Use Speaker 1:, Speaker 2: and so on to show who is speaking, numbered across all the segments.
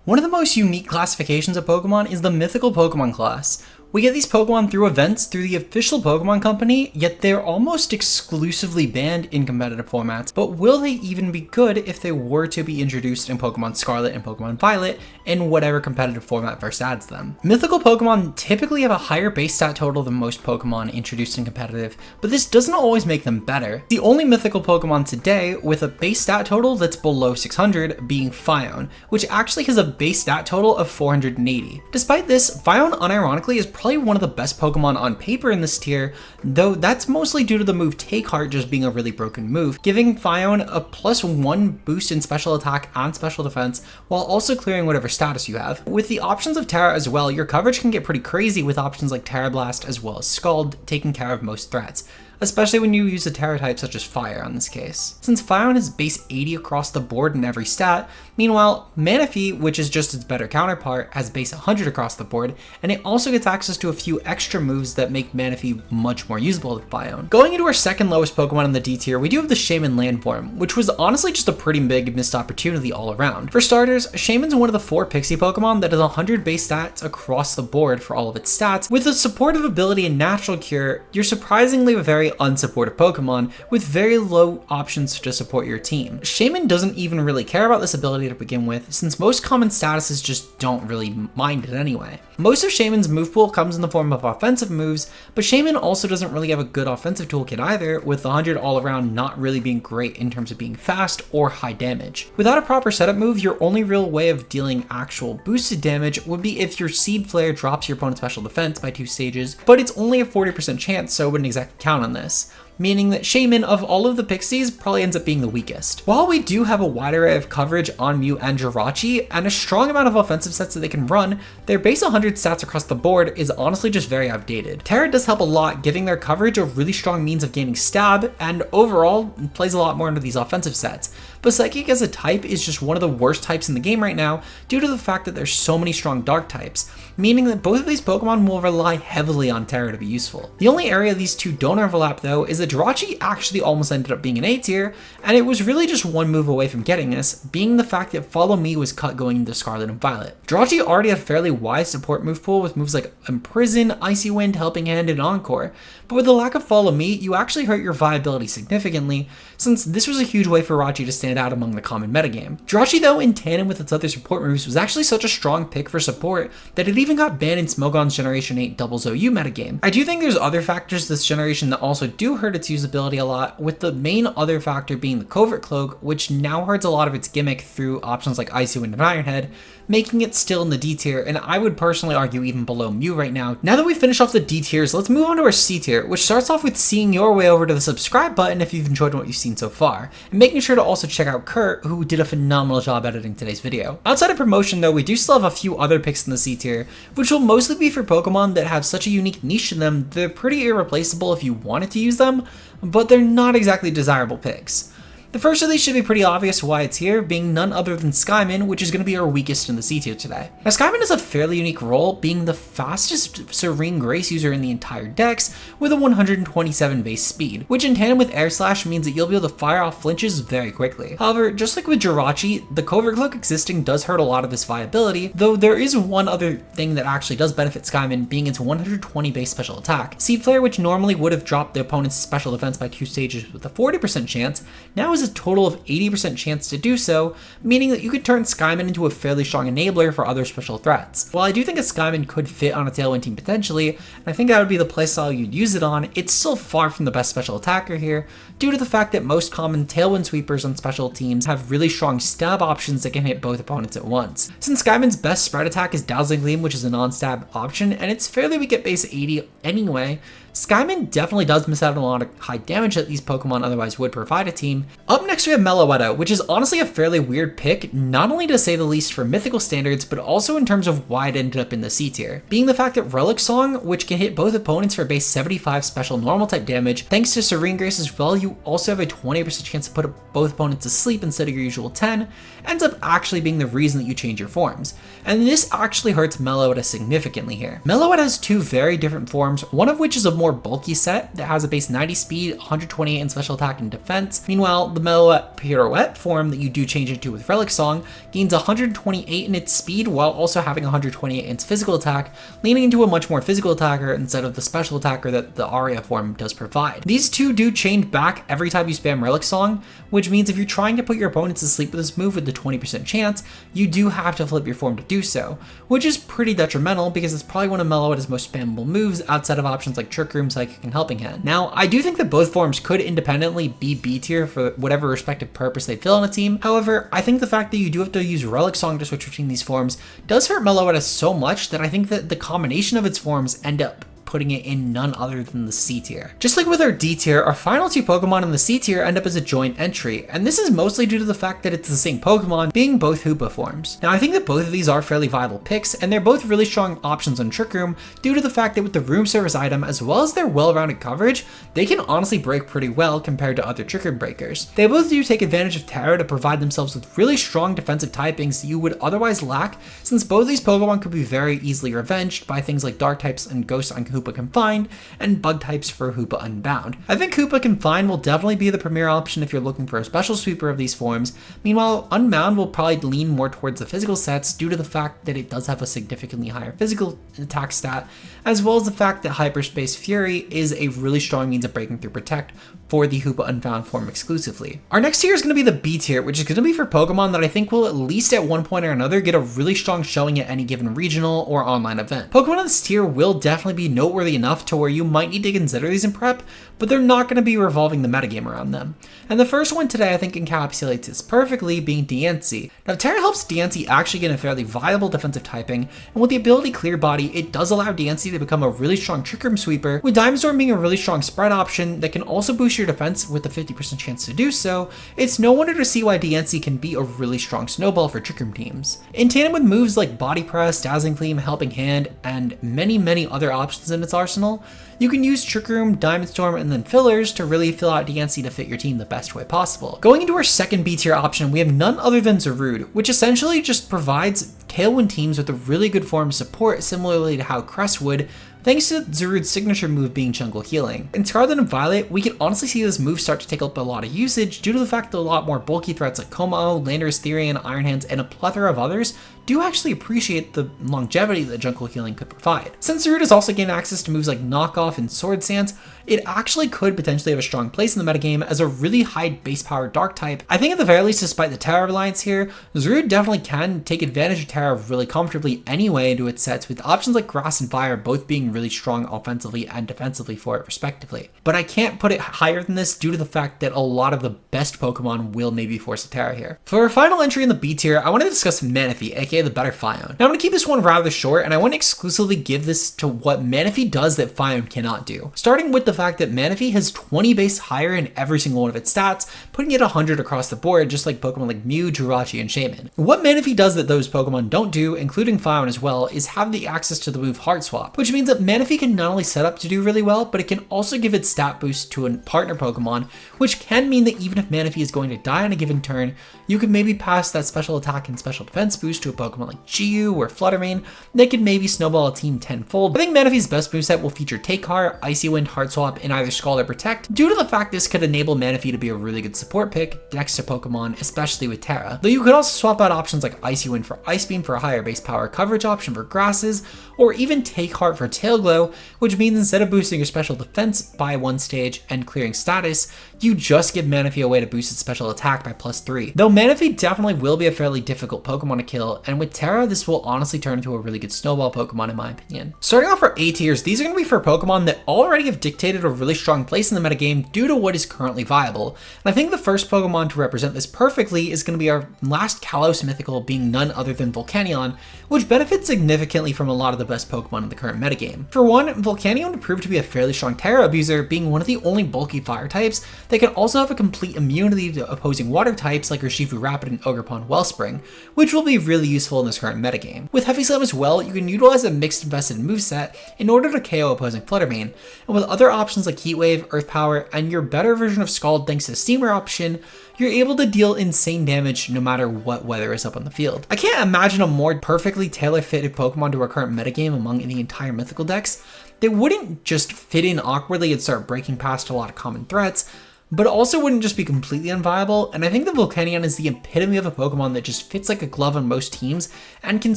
Speaker 1: One of the most unique classifications of Pokemon is the Mythical Pokemon class. We get these Pokemon through events through the official Pokemon Company, yet they're almost exclusively banned in competitive formats. But will they even be good if they were to be introduced in Pokemon Scarlet and Pokemon Violet in whatever competitive format first adds them? Mythical Pokemon typically have a higher base stat total than most Pokemon introduced in competitive, but this doesn't always make them better. The only Mythical Pokemon today with a base stat total that's below 600 being Phione, which actually has a base stat total of 480. Despite this, Phione unironically is probably one of the best Pokemon on paper in this tier, though that's mostly due to the move Take Heart just being a really broken move, giving Phione a +1 boost in special attack and special defense, while also clearing whatever status you have. With the options of Terra as well, your coverage can get pretty crazy with options like Terra Blast as well as Scald taking care of most threats, especially when you use a Terra type such as Fire in this case. Since Phione is base 80 across the board in every stat, meanwhile, Manaphy, which is just its better counterpart, has base 100 across the board, and it also gets access to a few extra moves that make Manaphy much more usable than Phione. Going into our second lowest Pokemon in the D tier, we do have the Shaymin Landform, which was honestly just a pretty big missed opportunity all around. For starters, Shaymin's one of the 4 Pixie Pokemon that has 100 base stats across the board for all of its stats. With a supportive ability and natural cure, you're surprisingly a very unsupportive Pokemon with very low options to support your team. Shaymin doesn't even really care about this ability to begin with, since most common statuses just don't really mind it anyway. Most of Shaymin's move pool comes in the form of offensive moves, but Shaymin also doesn't really have a good offensive toolkit either, with 100 all around not really being great in terms of being fast or high damage. Without a proper setup move, your only real way of dealing actual boosted damage would be if your Seed Flare drops your opponent's special defense by 2 stages, but it's only a 40% chance, so I wouldn't exactly count on this, meaning that Shaymin, of all of the Pixies, probably ends up being the weakest. While we do have a wide array of coverage on Mew and Jirachi, and a strong amount of offensive sets that they can run, their base 100 stats across the board is honestly just very outdated. Terra does help a lot, giving their coverage a really strong means of gaining stab, and overall plays a lot more into these offensive sets. But Psychic as a type is just one of the worst types in the game right now due to the fact that there's so many strong dark types, meaning that both of these Pokemon will rely heavily on Terra to be useful. The only area these two don't overlap though is that Jirachi actually almost ended up being an A tier, and it was really just one move away from getting this, being the fact that Follow Me was cut going into Scarlet and Violet. Jirachi already had a fairly wide support move pool with moves like Imprison, Icy Wind, Helping Hand, and Encore, but with the lack of Follow Me, you actually hurt your viability significantly, since this was a huge way for Jirachi to stand out among the common metagame. Jirachi though, in tandem with its other support moves, was actually such a strong pick for support that it even got banned in Smogon's Generation 8 Doubles OU metagame. I do think there's other factors this generation that also do hurt its usability a lot, with the main other factor being the Covert Cloak, which now hurts a lot of its gimmick through options like Icy Wind and Iron Head, making it still in the D tier, and I would personally argue even below Mew right now. Now that we finish off the D tiers, let's move on to our C tier, which starts off with seeing your way over to the subscribe button if you've enjoyed what you've seen so far, and making sure to also check out Kurt, who did a phenomenal job editing today's video. Outside of promotion though, we do still have a few other picks in the C tier, which will mostly be for Pokemon that have such a unique niche in them, they're pretty irreplaceable if you wanted to use them, but they're not exactly desirable picks. The first of these should be pretty obvious why it's here, being none other than Skyman, which is going to be our weakest in the C tier today. Now Skyman has a fairly unique role, being the fastest Serene Grace user in the entire dex with a 127 base speed, which in tandem with Air Slash means that you'll be able to fire off flinches very quickly. However, just like with Jirachi, the Covert Cloak existing does hurt a lot of this viability, though there is one other thing that actually does benefit Skyman, being its 120 base special attack. Seed Flare, which normally would have dropped the opponent's special defense by 2 stages with a 40% chance, now is a total of 80% chance to do so, meaning that you could turn Skyman into a fairly strong enabler for other special threats. While I do think a Skyman could fit on a Tailwind team potentially, and I think that would be the playstyle you'd use it on, it's still far from the best special attacker here, due to the fact that most common Tailwind sweepers on special teams have really strong stab options that can hit both opponents at once. Since Skyman's best spread attack is Dazzling Gleam, which is a non-stab option, and it's fairly weak at base 80 anyway, Skyman definitely does miss out on a lot of high damage that these Pokemon otherwise would provide a team. Up next we have Meloetta, which is honestly a fairly weird pick, not only to say the least for mythical standards, but also in terms of why it ended up in the C tier. Being the fact that Relic Song, which can hit both opponents for base 75 special normal type damage, thanks to Serene Grace as well, you also have a 20% chance to put both opponents to sleep instead of your usual 10, ends up actually being the reason that you change your forms. And this actually hurts Meloetta significantly here. Meloetta has 2 very different forms, one of which is a more more bulky set that has a base 90 speed, 128 in special attack and defense. Meanwhile, the Meloette Pirouette form that you do change into with Relic Song gains 128 in its speed while also having 128 in its physical attack, leaning into a much more physical attacker instead of the special attacker that the Aria form does provide. These two do change back every time you spam Relic Song, which means if you're trying to put your opponents to sleep with this move with the 20% chance, you do have to flip your form to do so, which is pretty detrimental because it's probably one of Meloette's most spammable moves outside of options like Trick Room, Psychic, and Helping Hand. Now, I do think that both forms could independently be B tier for whatever respective purpose they fill on a team. However, I think the fact that you do have to use Relic Song to switch between these forms does hurt Meloette so much that I think that the combination of its forms end up putting it in none other than the C tier. Just like with our D tier, our final two Pokemon in the C tier end up as a joint entry, and this is mostly due to the fact that it's the same Pokemon, being both Hoopa forms. Now I think that both of these are fairly viable picks, and they're both really strong options on Trick Room due to the fact that with the Room Service item as well as their well-rounded coverage, they can honestly break pretty well compared to other Trick Room breakers. They both do take advantage of Terra to provide themselves with really strong defensive typings that you would otherwise lack, since both these Pokemon could be very easily revenged by things like Dark types and Ghost on Hoopa Confined, and Bug types for Hoopa Unbound. I think Hoopa Confined will definitely be the premier option if you're looking for a special sweeper of these forms. Meanwhile, Unbound will probably lean more towards the physical sets due to the fact that it does have a significantly higher physical attack stat, as well as the fact that Hyperspace Fury is a really strong means of breaking through Protect for the Hoopa Unbound form exclusively. Our next tier is going to be the B tier, which is going to be for Pokemon that I think will at least at one point or another get a really strong showing at any given regional or online event. Pokemon in this tier will definitely be noteworthy enough to where you might need to consider these in prep, but they're not going to be revolving the metagame around them. And the first one today I think encapsulates this perfectly, being Diancie. Now Terra helps Diancie actually get a fairly viable defensive typing, and with the ability Clear Body, it does allow Diancie to become a really strong Trick Room sweeper, with Diamond Storm being a really strong spread option that can also boost your defense with a 50% chance to do so. It's no wonder to see why Diancie can be a really strong snowball for Trick Room teams. In tandem with moves like Body Press, Dazzling Gleam, Helping Hand, and many other options in its arsenal, you can use Trick Room, Diamond Storm, and then fillers to really fill out Diancie to fit your team the best way possible. Going into our second B tier option, we have none other than Zarude, which essentially just provides Tailwind teams with a really good form of support similarly to how Crest would, thanks to Zarude's signature move being Jungle Healing. In Scarlet and Violet, we can honestly see this move start to take up a lot of usage due to the fact that a lot more bulky threats like Komao, Landorus, Therian, Iron Hands, and a plethora of others do actually appreciate the longevity that Jungle Healing could provide. Since Zarude has also gained access to moves like Knockoff and Sword Stance, it actually could potentially have a strong place in the metagame as a really high base power Dark type. I think at the very least, despite the Terra reliance here, Zarude definitely can take advantage of Terra really comfortably anyway into its sets, with options like Grass and Fire both being really strong offensively and defensively for it respectively. But I can't put it higher than this due to the fact that a lot of the best Pokemon will maybe force a Terra here. For our final entry in the B tier, I want to discuss Manaphy, aka the better Phione. Now I'm going to keep this one rather short, and I want to exclusively give this to what Manaphy does that Phione cannot do. Starting with the fact that Manaphy has 20 base higher in every single one of its stats, putting it 100 across the board, just like Pokemon like Mew, Jirachi, and Shaman. What Manaphy does that those Pokemon don't do, including Phione as well, is have the access to the move Heart Swap, which means that Manaphy can not only set up to do really well, but it can also give its stat boost to a partner Pokemon, which can mean that even if Manaphy is going to die on a given turn, you can maybe pass that special attack and special defense boost to a Pokemon like Jiu or Fluttermane that could maybe snowball a team tenfold. I think Manaphy's best moveset will feature Take Heart, Icy Wind, Heart Swap, and either Scald or Protect, due to the fact this could enable Manaphy to be a really good support pick next to Pokemon, especially with Terra. Though you could also swap out options like Icy Wind for Ice Beam for a higher base power coverage option for grasses, or even Take Heart for Tail Glow, which means instead of boosting your special defense by one stage and clearing status, you just give Manaphy a way to boost its special attack by +3. Though Manaphy definitely will be a fairly difficult Pokemon to kill, and with Terra, this will honestly turn into a really good snowball Pokemon in my opinion. Starting off our A tiers, these are going to be for Pokemon that already have dictated a really strong place in the metagame due to what is currently viable. And I think the first Pokemon to represent this perfectly is going to be our last Kalos mythical, being none other than Volcanion, which benefits significantly from a lot of the best Pokemon in the current metagame. For one, Volcanion proved to be a fairly strong Terra abuser, being one of the only bulky fire types that can also have a complete immunity to opposing water types like Urshifu Rapid and Ogerpon Wellspring, which will be really useful in this current metagame. With Heavy Slam as well, you can utilize a mixed invested moveset in order to KO opposing Fluttermane, and with other options like Heat Wave, Earth Power, and your better version of Scald thanks to the Steamer option, you're able to deal insane damage no matter what weather is up on the field. I can't imagine a more perfectly tailor-fitted Pokemon to our current metagame among the entire mythical decks, that wouldn't just fit in awkwardly and start breaking past a lot of common threats, but also wouldn't just be completely unviable, and I think the Volcanion is the epitome of a Pokemon that just fits like a glove on most teams and can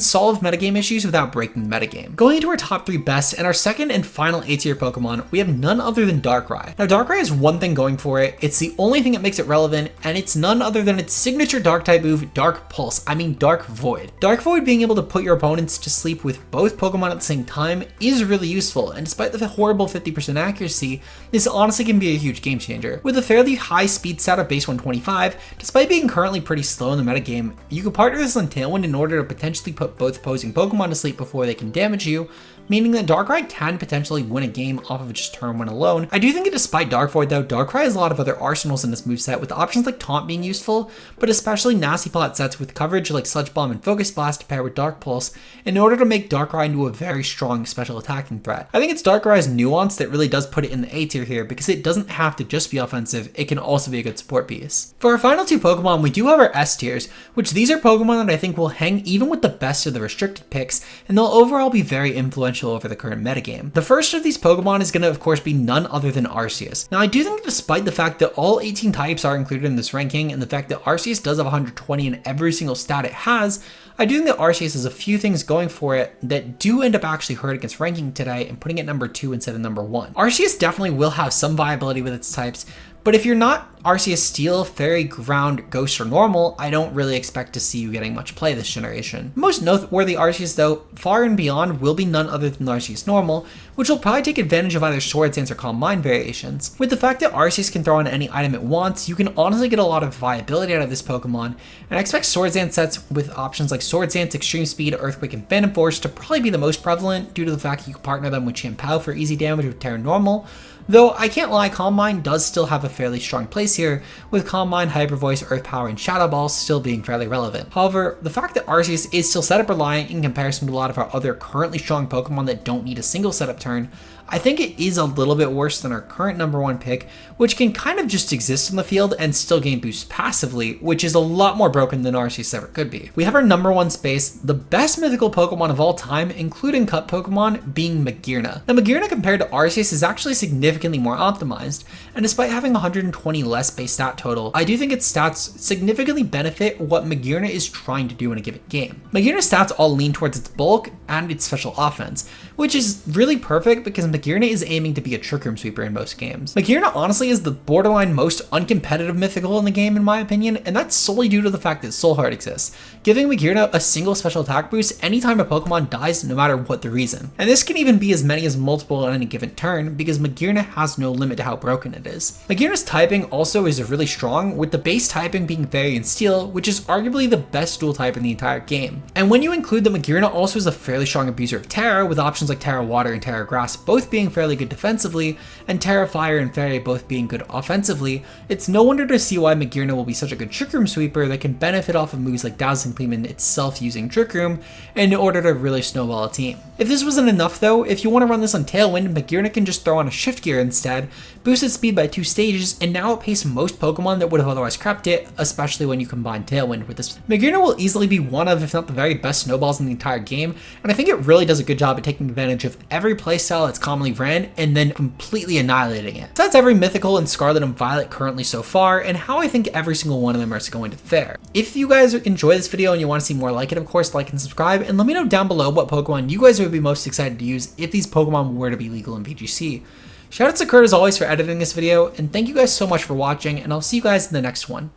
Speaker 1: solve metagame issues without breaking the metagame. Going into our top 3 best and our second and final A-tier Pokemon, we have none other than Darkrai. Now Darkrai has one thing going for it, it's the only thing that makes it relevant, and it's none other than its signature Dark-type move, Dark Void. Dark Void being able to put your opponents to sleep with both Pokemon at the same time is really useful, and despite the horrible 50% accuracy, this honestly can be a huge game changer. With a fairly high speed stat of base 125, despite being currently pretty slow in the metagame, you could partner this on Tailwind in order to potentially put both opposing Pokemon to sleep before they can damage you, meaning that Darkrai can potentially win a game off of just turn 1 alone. I do think that despite Dark Void though, Darkrai has a lot of other arsenals in this moveset, with options like Taunt being useful, but especially nasty plot sets with coverage like Sludge Bomb and Focus Blast to pair with Dark Pulse in order to make Darkrai into a very strong special attacking threat. I think it's Darkrai's nuance that really does put it in the A tier here, because it doesn't have to just be offensive, it can also be a good support piece. For our final 2 Pokemon, we do have our S tiers, which these are Pokemon that I think will hang even with the best of the restricted picks, and they'll overall be very influential over the current metagame. The first of these Pokemon is going to of course be none other than Arceus. Now I do think that despite the fact that all 18 types are included in this ranking, and the fact that Arceus does have 120 in every single stat it has, I do think that Arceus has a few things going for it that do end up actually hurt against ranking today and putting it number 2 instead of number 1. Arceus definitely will have some viability with its types, but if you're not Arceus Steel, Fairy, Ground, Ghost, or Normal, I don't really expect to see you getting much play this generation. Most noteworthy Arceus though, far and beyond, will be none other than Arceus Normal, which will probably take advantage of either Swords Dance or Calm Mind variations. With the fact that Arceus can throw on any item it wants, you can honestly get a lot of viability out of this Pokemon, and I expect Swords Dance sets with options like Swords Dance, Extreme Speed, Earthquake, and Phantom Force to probably be the most prevalent due to the fact that you can partner them with Chien-Pao for easy damage with Terra Normal. Though I can't lie, Calm Mind does still have a fairly strong place here, with Calm Mind, Hyper Voice, Earth Power, and Shadow Ball still being fairly relevant. However, the fact that Arceus is still setup reliant in comparison to a lot of our other currently strong Pokemon that don't need a single setup turn, I think it is a little bit worse than our current number 1 pick, which can kind of just exist in the field and still gain boosts passively, which is a lot more broken than Arceus ever could be. We have our number 1 space, the best mythical Pokemon of all time, including Cut Pokemon, being Magearna. Now Magearna compared to Arceus is actually significantly more optimized, and despite having 120 less base stat total, I do think its stats significantly benefit what Magearna is trying to do in a given game. Magearna's stats all lean towards its bulk and its special offense, which is really perfect because Magearna is aiming to be a Trick Room Sweeper in most games. Magearna honestly is the borderline most uncompetitive mythical in the game in my opinion, and that's solely due to the fact that Soul Heart exists, giving Magearna a single special attack boost anytime a Pokemon dies, no matter what the reason. And this can even be as many as multiple on any given turn, because Magearna has no limit to how broken it is. Magearna's typing also is really strong, with the base typing being Fairy and Steel, which is arguably the best dual type in the entire game. And when you include that Magearna also is a fairly strong abuser of Terra, with options like Terra Water and Terra Grass both being fairly good defensively, and Terra Fire and Fairy both being good offensively, it's no wonder to see why Magearna will be such a good Trick Room Sweeper that can benefit off of moves like Dazzling Gleam and itself using Trick Room in order to really snowball a team. If this wasn't enough though, if you want to run this on Tailwind, Magearna can just throw on a Shift Gear instead, boost its speed by 2 stages, and now outpace most Pokemon that would have otherwise crept it, especially when you combine Tailwind with this. Magearna will easily be one of, if not the very best snowballs in the entire game, and I think it really does a good job at taking advantage of every playstyle that's commonly ran and then completely annihilating it. So that's every mythical in Scarlet and Violet currently so far, and how I think every single one of them is going to fare. If you guys enjoy this video and you want to see more like it, of course, like and subscribe, and let me know down below what Pokemon you guys would be most excited to use if these Pokemon were to be legal in VGC. Shoutouts to Kurt as always for editing this video, and thank you guys so much for watching, and I'll see you guys in the next one.